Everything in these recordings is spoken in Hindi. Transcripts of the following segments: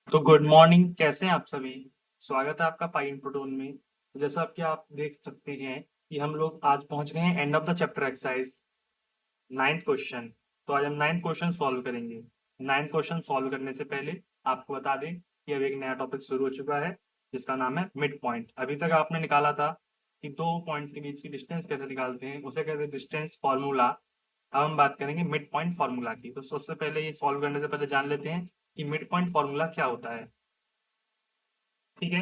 तो गुड मॉर्निंग, कैसे हैं आप सभी। स्वागत है आपका पाइन प्रोटोन में। तो जैसा कि आप देख सकते हैं कि हम लोग आज पहुंच गए हैं end of the chapter exercise ninth question. तो आज हम नाइन्थ क्वेश्चन सॉल्व करेंगे। नाइन्थ क्वेश्चन सॉल्व करने से पहले आपको बता दें कि अब एक नया टॉपिक शुरू हो चुका है जिसका नाम है मिड पॉइंट। अभी तक आपने निकाला था कि दो पॉइंट्स के बीच की डिस्टेंस कैसे निकालते हैं, उसे कहते हैं डिस्टेंस फॉर्मूला। अब हम बात करेंगे मिड पॉइंट फॉर्मूला की। तो सबसे पहले ये सॉल्व करने से पहले जान लेते हैं कि मिड पॉइंट फॉर्मूला क्या होता है। ठीक है,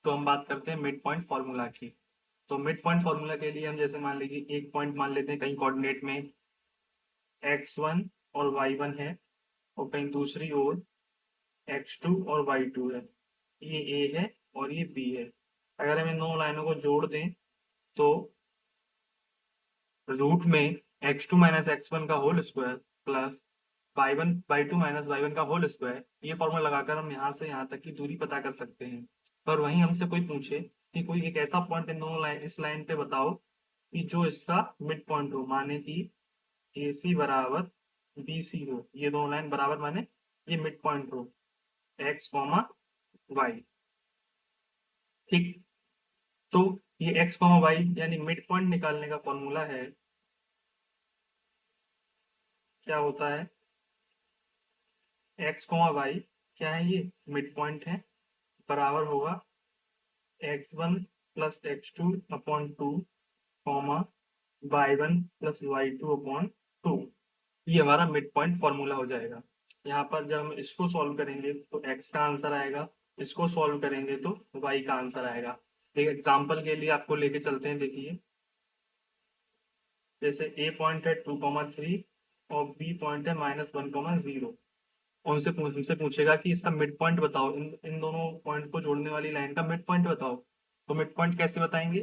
तो हम बात करते हैं मिड पॉइंट फार्मूला की। तो मिड पॉइंट फार्मूला के लिए हम जैसे मान लीजिए एक पॉइंट मान लेते हैं कहीं कोऑर्डिनेट में x1 और y1 है, और कहीं दूसरी ओर x2 और y2 है। ये a है और ये b है। अगर हम इन दोनों लाइनों को जोड़ दें तो रूट में x2 माइनस एक्स वन का whole square plus y2 minus y1 का होल स्क्वायर, ये फॉर्मूला लगाकर हम यहाँ से यहाँ तक की दूरी पता कर सकते हैं। पर वहीं हमसे कोई पूछे कि कोई एक ऐसा पॉइंट इन दोनों लाइन इस लाइन पे बताओ कि जो इसका मिड पॉइंट हो, माने कि ए सी बराबर बी सी हो, ये दोनों लाइन बराबर माने ये मिड पॉइंट हो एक्स कॉमा वाई। ठीक, तो ये एक्स कॉमा वाई यानी मिड पॉइंट निकालने का फॉर्मूला है, क्या होता है एक्स कॉमा वाई, क्या है ये मिड पॉइंट है, बराबर होगा x1 plus x2 upon two comma y1 plus y2 upon two. ये हमारा मिड पॉइंट फॉर्मूला हो जाएगा। यहाँ पर जब हम इसको सॉल्व करेंगे तो x का आंसर आएगा, इसको सॉल्व करेंगे तो y का आंसर आएगा। एक एग्जाम्पल के लिए आपको लेके चलते हैं, देखिए जैसे a पॉइंट है 2,3 और b पॉइंट है -1,0। उनसे हमसे पूछेगा कि इसका मिड पॉइंट बताओ, इन इन दोनों पॉइंट को जोड़ने वाली लाइन का मिड पॉइंट बताओ। तो मिड पॉइंट कैसे बताएंगे,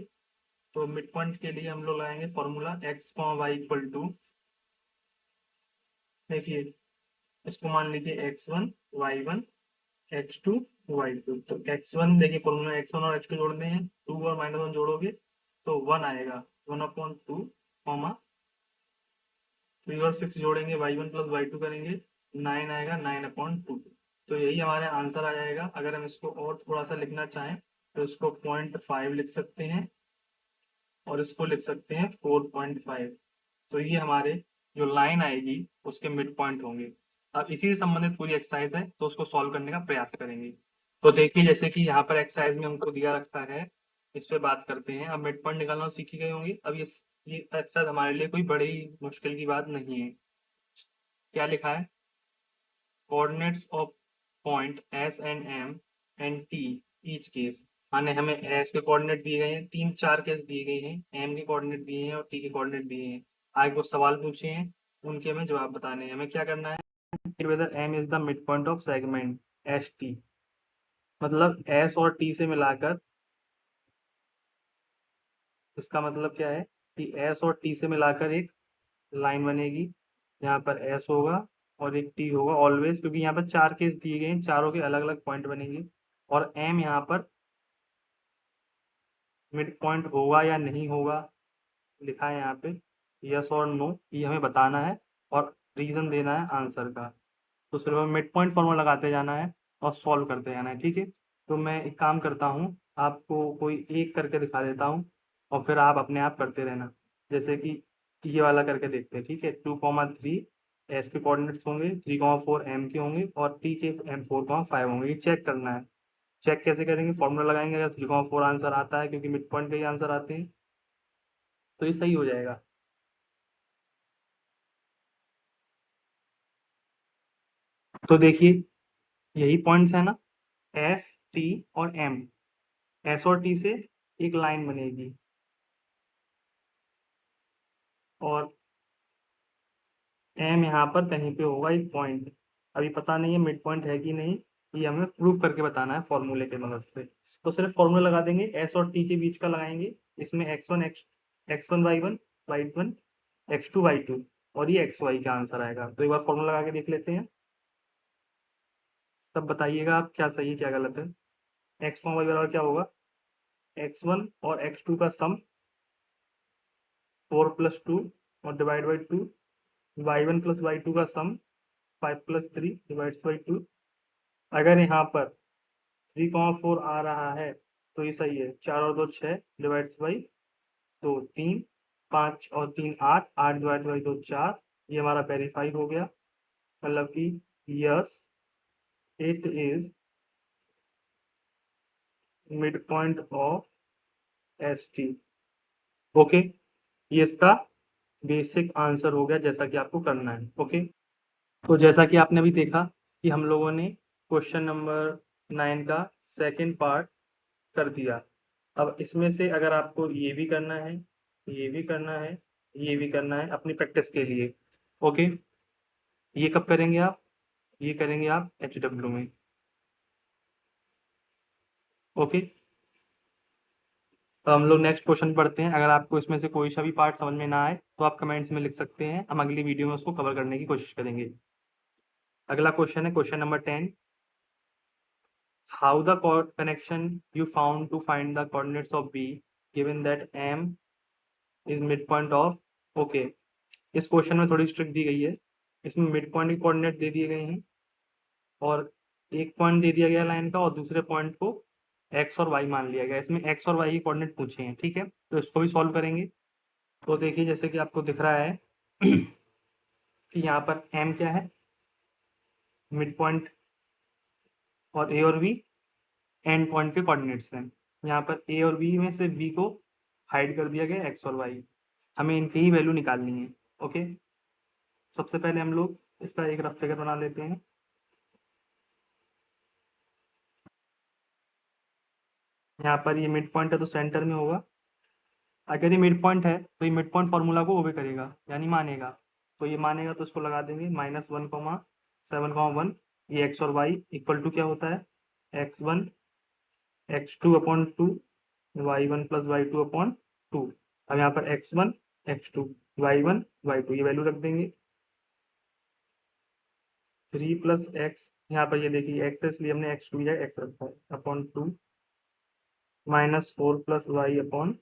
तो मिड पॉइंट के लिए हम लोग लगाएंगे formula x y equal to, देखिए इसको मान लीजिए x1 y1 x2 y2। तो x1 देखिए फॉर्मूला x1 और x2 जोड़ने हैं, 2 और -1 जोड़ोगे तो 1 आएगा, 1/2 कॉमा 3 और 6 जोड़ेंगे y1 प्लस y2 करेंगे 9 आएगा, 9/2। तो यही हमारे आंसर आ जाएगा। अगर हम इसको और थोड़ा सा लिखना चाहें तो इसको 0.5 लिख सकते हैं और इसको लिख सकते हैं 4.5। तो ये हमारे जो लाइन आएगी उसके मिड पॉइंट होंगे। अब इसी से संबंधित पूरी एक्सरसाइज है तो उसको सॉल्व करने का प्रयास करेंगे। तो देखिए जैसे कि यहाँ पर एक्सरसाइज में हमको दिया रखा है, इस पे बात करते हैं। अब मिड पॉइंट निकालना सीख ही गए होंगे। अब ये एक्सरसाइज हमारे लिए कोई बड़ी मुश्किल की बात नहीं है। क्या लिखा है, coordinates of point S and M and T each case. माने हमें एस के कोऑर्डिनेट दिए गए हैं, 3-4 केस दिए गए हैं, एम के कोऑर्डिनेट दिए हैं और टी के कोऑर्डिनेट दिए हैं। आगे कुछ सवाल पूछे हैं, उनके हमें जवाब बताने हैं। हमें क्या करना है, whether M is the mid point of segment S T. मतलब एस और टी से मिलाकर, इसका मतलब क्या है कि एस और टी से मिलाकर एक लाइन बनेगी। यहाँ पर एस होगा और एक टी होगा ऑलवेज, क्योंकि यहाँ पर 4 केस दिए गए हैं, चारों के अलग अलग पॉइंट बनेंगे। और एम यहाँ पर मिड पॉइंट होगा या नहीं होगा लिखा है यहाँ पे, यस और नो, ये हमें बताना है और रीजन देना है आंसर का। तो सिर्फ हमें मिड पॉइंट फॉर्मूला लगाते जाना है और सॉल्व करते जाना है। ठीक है, तो मैं एक काम करता हूँ, आपको कोई एक करके दिखा देता हूँ और फिर आप अपने आप करते रहना। जैसे कि ये वाला करके देखते हैं। ठीक है, 2,3 एस के कोऑर्डिनेट्स होंगे, 3,4 एम के होंगे और टी के एम 4,5 होंगे। ये चेक करना है। चेक कैसे करेंगे, फॉर्मूला लगाएंगे, अगर 3,4 आंसर आता है क्योंकि मिड पॉइंट के ही आंसर आते हैं तो ये सही हो जाएगा। तो देखिए यही पॉइंट्स है ना, एस टी और एम। एस और टी से एक लाइन बनेगी और एम यहाँ पर कहीं पे होगा एक पॉइंट। अभी पता नहीं है मिड पॉइंट है कि नहीं, ये हमें प्रूव करके बताना है फॉर्मूले के मदद से। तो सिर्फ फॉर्मूला लगा देंगे, एस और टी के बीच का लगाएंगे। इसमें x one y one x two y two और ये एक्स वाई का आंसर आएगा। तो एक बार फॉर्मूला लगा के देख लेते हैं, तब बताइएगा आप क्या सही है क्या गलत है। एक्स वन वाई बराबर क्या होगा, x1 और x2 का सम 4+2 और divide by 2, y1 plus y2 का सम 5+3 डिवाइड्स बाई 2, अगर यहाँ पर 3,4 आ रहा है तो ये सही है। 4 और 2 6 डिवाइड्स बाई 2 3, 5 और 3 8, 8 डिवाइड बाई 2 4। ये हमारा वेरीफाई हो गया, मतलब कि yes it is mid point of S T. Okay, ये इसका बेसिक आंसर हो गया जैसा कि आपको करना है। ओके, तो जैसा कि आपने अभी देखा कि हम लोगों ने क्वेश्चन नंबर 9 का सेकंड पार्ट कर दिया। अब इसमें से अगर आपको ये भी करना है, ये भी करना है, ये भी करना है अपनी प्रैक्टिस के लिए। ओके, ये कब करेंगे आप? ये करेंगे आप HW में। ओके, तो हम लोग नेक्स्ट क्वेश्चन पढ़ते हैं। अगर आपको इसमें से कोई सा भी पार्ट समझ में ना आए तो आप कमेंट्स में लिख सकते हैं, हम अगली वीडियो में उसको कवर करने की कोशिश करेंगे। अगला क्वेश्चन है question number 10। How the connection you found to find the coordinates of B given that M is mid point of. Okay, इस क्वेश्चन में थोड़ी ट्रिक दी गई है। इसमें मिड पॉइंट के कोऑर्डिनेट दे दिए गए हैं और एक पॉइंट दे दिया गया लाइन का और दूसरे पॉइंट को एक्स और वाई मान लिया गया। इसमें एक्स और वाई के कोऑर्डिनेट पूछे हैं, ठीक है, तो इसको भी सॉल्व करेंगे। तो देखिए जैसे कि आपको दिख रहा है कि यहाँ पर एम क्या है, मिड पॉइंट, और ए और बी एंड पॉइंट के कोऑर्डिनेट्स हैं। यहाँ पर ए और बी में से बी को हाइड कर दिया गया एक्स और वाई, हमें इनकी ही वैल्यू निकालनी है। ओके, सबसे पहले हम लोग इसका एक रफ फिगर बना लेते हैं। यहाँ पर ये मिड पॉइंट है तो सेंटर में होगा। अगर ये मिड पॉइंट है तो ये मिड पॉइंट फार्मूला को ओबे करेगा, यानी मानेगा। तो ये मानेगा तो इसको लगा देंगे -1,7,1। ये एक्स और वाई इक्वल टू क्या होता है, x1 x2/2, y1 plus y2 upon 2। अब यहाँ पर x1 x2 y1 y2 ये वैल्यू रख देंगे। 3 प्लस एक्स, यहाँ पर ये देखिए एक्स है इसलिए हमने x2 या x रखा है, अपॉन 2 -4 प्लस वाई अपॉन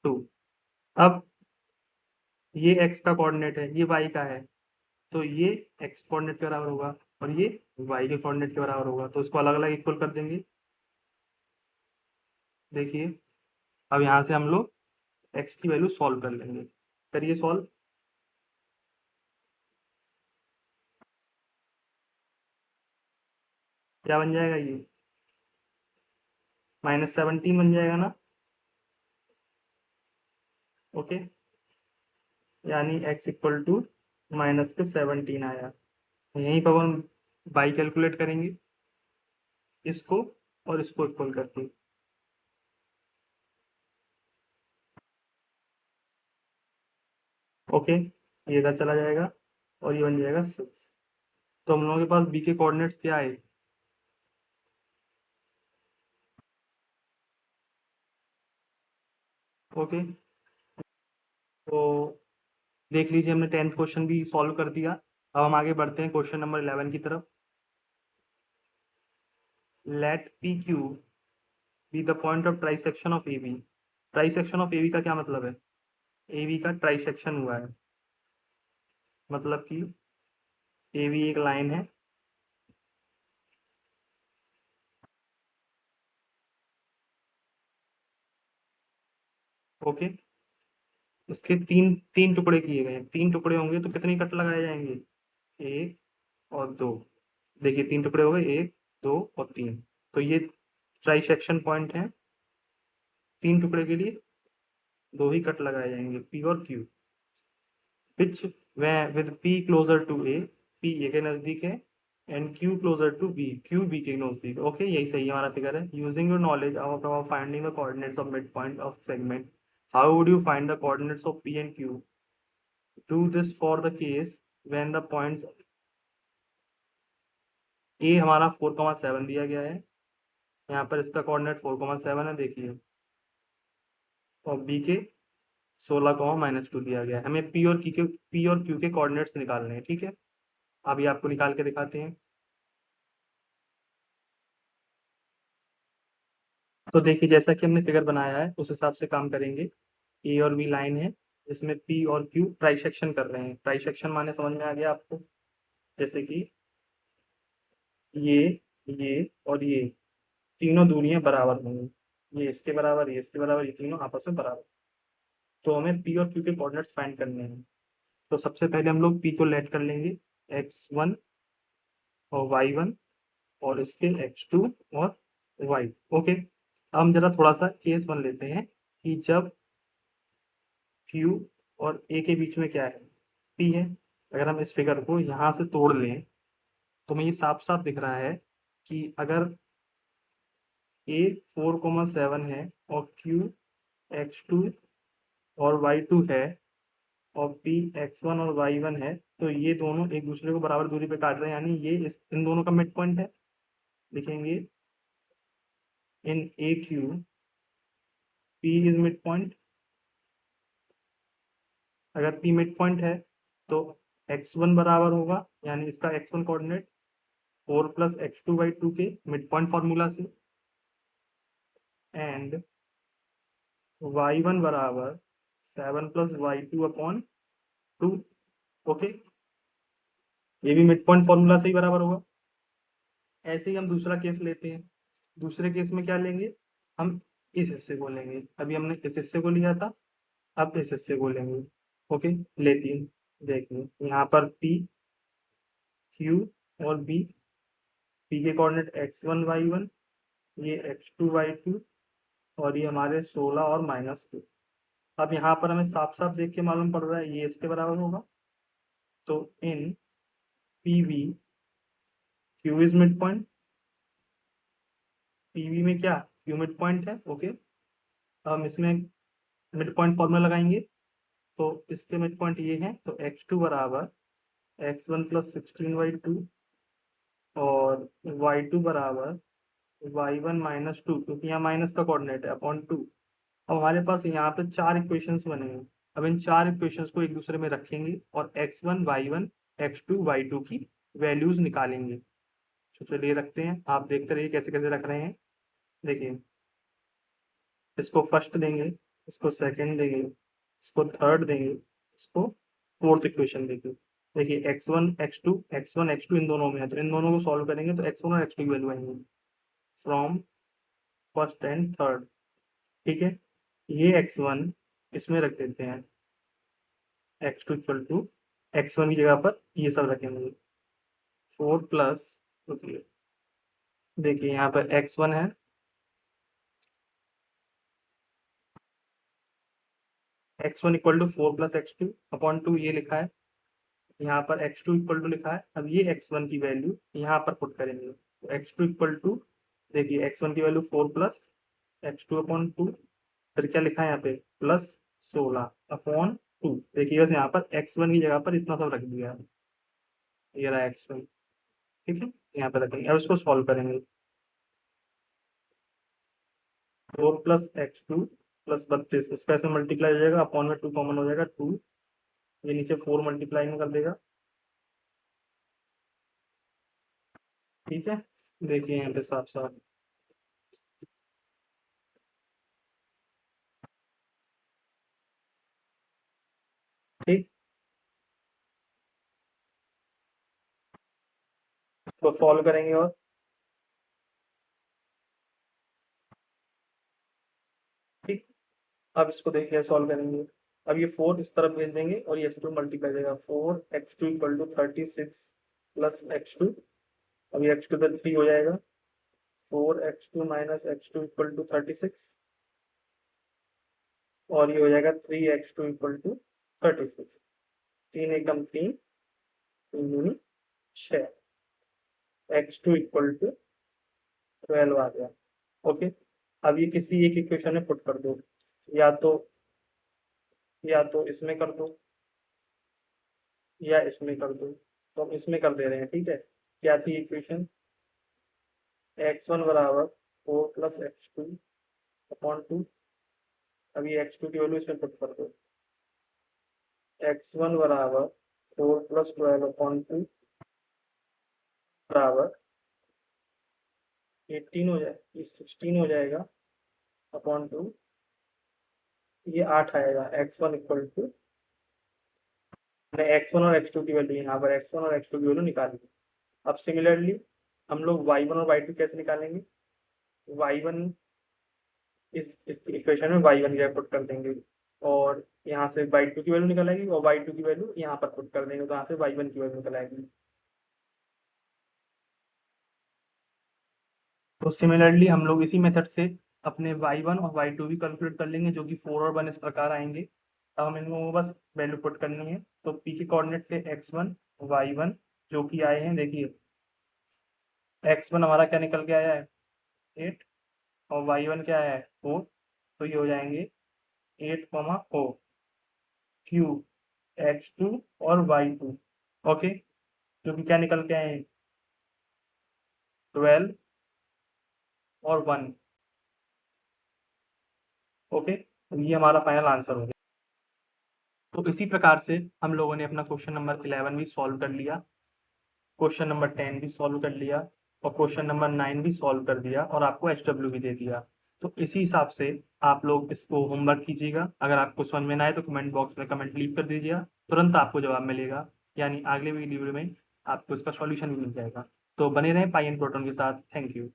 2। अब ये x का कोऑर्डिनेट है, ये y का है, तो ये x कोऑर्डिनेट के बराबर होगा और ये y के कोऑर्डिनेट के बराबर होगा, तो इसको अलग अलग इक्वल कर देंगे। देखिए अब यहाँ से हम लोग x की वैल्यू सॉल्व कर लेंगे। करिए सॉल्व। क्या बन जाएगा ये, -17 बन जाएगा ना। ओके, यानी x इक्वल टू -17 आया। यहीं पर हम बाई कैलकुलेट करेंगे इसको और इसको इक्वल करके। ओके, ये इधर चला जाएगा और ये बन जाएगा 6। तो हम लोगों के पास b के कोऑर्डिनेट्स क्या है। ओके, तो देख लीजिए हमने 10th क्वेश्चन भी सॉल्व कर दिया। अब हम आगे बढ़ते हैं क्वेश्चन नंबर 11 की तरफ। Let P Q be the point of trisection of A B. Trisection of A B का क्या मतलब है, ए बी का ट्राइसेक्शन हुआ है, मतलब कि ए बी एक लाइन है। ओके, इसके तीन तीन टुकड़े किए गए हैं, तीन टुकड़े होंगे तो कितने कट लगाए जाएंगे, एक और दो। देखिए तीन टुकड़े हो गए, एक दो और तीन, तो ये ट्राइसेक्शन पॉइंट है। तीन टुकड़े के लिए दो ही कट लगाए जाएंगे, पी और Q. Which with P closer to A, P A के नजदीक है, and Q closer to B, Q B के नजदीक। ओके, यही सही हमारा फिगर है। Using your knowledge of finding the coordinates of mid point of segment, how would you find the coordinates of P and Q. Do this for the case when the points A हमारा 4,7 दिया गया है, यहाँ पर इसका कोऑर्डिनेट 4,7 है देखिए, और बी के 16,-2 दिया गया है। हमें पी और क्यू के कोऑर्डिनेट्स निकालने हैं, ठीक है। अभी आपको निकाल के दिखाते हैं। तो देखिए जैसा कि हमने फिगर बनाया है उस हिसाब से काम करेंगे। ए और बी लाइन है जिसमें पी और क्यू ट्राइसेक्शन कर रहे हैं। ट्राइसेक्शन माने समझ में आ गया आपको, जैसे कि ये ये और ये तीनों दूरियां बराबर होंगी, ये इसके बराबर, ये इसके बराबर, ये तीनों आपस में बराबर। तो हमें पी और क्यू के कोऑर्डिनेट्स फाइंड करने हैं। तो सबसे पहले हम लोग पी को लेट कर लेंगे, x1 और y1, और इसके x2 और y। ओके, अब हम जरा थोड़ा सा केस बन लेते हैं कि जब q और a के बीच में क्या है, p है। अगर हम इस फिगर को यहाँ से तोड़ लें तो हमें ये साफ साफ दिख रहा है कि अगर a 4,7 है और q x2 और y2 है और p x1 और y1 है, तो ये दोनों एक दूसरे को बराबर दूरी पे काट रहे हैं, यानी ये इन दोनों का मिड पॉइंट है। लिखेंगे in A Q p is mid point. अगर p मिड पॉइंट है तो x1 बराबर होगा, यानी इसका x1 कोऑर्डिनेट 4 प्लस x2/2 के मिड पॉइंट फॉर्मूला से, एंड y1 बराबर 7 प्लस y2/2। ओके, ये भी मिड पॉइंट फॉर्मूला से ही बराबर होगा। ऐसे ही हम दूसरा केस लेते हैं। दूसरे केस में क्या लेंगे, हम इस हिस्से को लेंगे। अभी हमने इस हिस्से को लिया था, अब इस हिस्से को लेंगे। ओके, लेती हैं। देखिए यहाँ पर p q और b, p के कोऑर्डिनेट x1 y1, ये x2 y2, और ये हमारे 16 और -2। अब यहाँ पर हमें साफ साफ देख के मालूम पड़ रहा है ये इसके बराबर होगा। तो in P V Q is mid point, P V में क्या क्यू मिड पॉइंट है। ओके, हम इसमें मिड पॉइंट फॉर्मूला लगाएंगे। तो इसके मिड पॉइंट ये है, तो x2 बराबर x1 प्लस 16/2 और y2 बराबर y1 -2, क्योंकि यहाँ माइनस का कोऑर्डिनेट है, अपॉन 2। अब हमारे पास यहाँ पे चार इक्वेशंस बने हैं। अब इन चार इक्वेशंस को एक दूसरे में रखेंगे और x1 y1 x2 y2 की वैल्यूज निकालेंगे। तो चलिए रखते हैं, आप देखते रहिए कैसे कैसे रख रहे हैं। देखिए, इसको फर्स्ट देंगे, इसको सेकंड देंगे, इसको थर्ड देंगे, इसको फोर्थ इक्वेशन देंगे। देखिए x1 x2 इन दोनों में है, तो इन दोनों को सॉल्व करेंगे तो x1 और x2 की वैल्यू आएंगे फ्रॉम फर्स्ट एंड थर्ड। ठीक है, ये x1 इसमें रख देते हैं, x2 इक्वल टू x1 की जगह पर ये सब रखेंगे 4 प्लस, देखिए यहाँ पर x1 है, x1 equal to 4 plus x2/2 ये लिखा है। यहाँ पर x2 इक्वल टू लिखा है। अब ये x1 की वैल्यू यहाँ पर पुट करेंगे, तो x2 इक्वल टू, देखिए x1 की वैल्यू 4 प्लस x2/2, फिर क्या लिखा है यहाँ पे प्लस 16/2। देखिए बस यहाँ पर x1 की जगह पर इतना सब रख दिया है, ये रहा x1। ठीक है, यहाँ पे रखेंगे। अब इसको सॉल्व करेंगे, 4 प्लस x2 प्लस 32, इसका ऐसे मल्टीप्लाई हो जाएगा, अपॉन में 2 कॉमन हो जाएगा, 2, ये नीचे 4 मल्टीप्लाई में कर देगा। ठीक है, देखिए यहाँ पे साफ साफ। ठीक, तो सॉल्व करेंगे और ठीक, अब इसको देखिए सॉल्व करेंगे। अब ये 4 इस तरफ भेज देंगे और ये x2 मल्टीप्लाई हो जाएगा, 4x2 equal to 36 plus x2। अब ये x2 पे 3 हो जाएगा, 4x2 minus x2 equal to 36, और ये हो जाएगा 3x2 इक्वल टू 36। तीन एकदम तीन, तीन दूनी 6, x2 इक्वल टू 12 आ गया। ओके, अब ये किसी एक इक्वेशन में पुट कर दो, या तो इसमें कर दो या इसमें कर दो। तो हम इसमें कर दे रहे हैं। ठीक है, क्या थी इक्वेशन, x1 बराबर 4 प्लस x2/2। अब ये x2 की वैल्यू इसमें पुट कर दो, x1 बराबर 4 प्लस 12/2 बराबर 18 हो जाए, ये 16 हो जाएगा अपॉन 2, ये 8 आएगा। x1 equal to, x one और x2 की वैल्यू यहाँ पर x1 और x2 की वैल्यू निकाली। अब सिमिलरली हम लोग y1 और y2 कैसे निकालेंगे? y1 इस इक्वेशन में y1 की पुट कर देंगे और यहाँ से y2 की वैल्यू निकल आएगी और y2 की वैल्यू यहाँ पर पुट कर देंगे तो यहाँ से y1 की वैल्यू निकल आएगी। तो सिमिलरली हम लोग इसी मेथड से अपने y1 और y2 भी कैलकुलेट कर लेंगे, जो कि 4 और 1 इस प्रकार आएंगे। अब हम इनको बस वैल्यू पुट करनी है। तो p के कोऑर्डिनेट थे x1 y1 जो कि आए हैं, देखिए x1 हमारा क्या निकल के आया है 8 और y1 क्या आया है 4, तो ये हो जाएंगे 8,4 q x2 और y2, ओके, जो कि क्या निकल के आए हैं 12 और 1, ओके। तो ये हमारा फाइनल आंसर हो गया। तो इसी प्रकार से हम लोगों ने अपना क्वेश्चन नंबर 11 भी सॉल्व कर लिया, क्वेश्चन नंबर 10 भी सॉल्व कर लिया और क्वेश्चन नंबर 9 भी सॉल्व कर दिया और आपको HW भी दे दिया। तो इसी हिसाब से आप लोग इसको होमवर्क कीजिएगा। अगर आपको समझ में ना आए तो कमेंट बॉक्स में कमेंट लीव कर दीजिएगा, तुरंत आपको जवाब मिलेगा, यानी अगले वीडियो में आपको इसका सॉल्यूशन भी मिल जाएगा। तो बने रहें पाई एंड प्रोटोन के साथ। Thank you.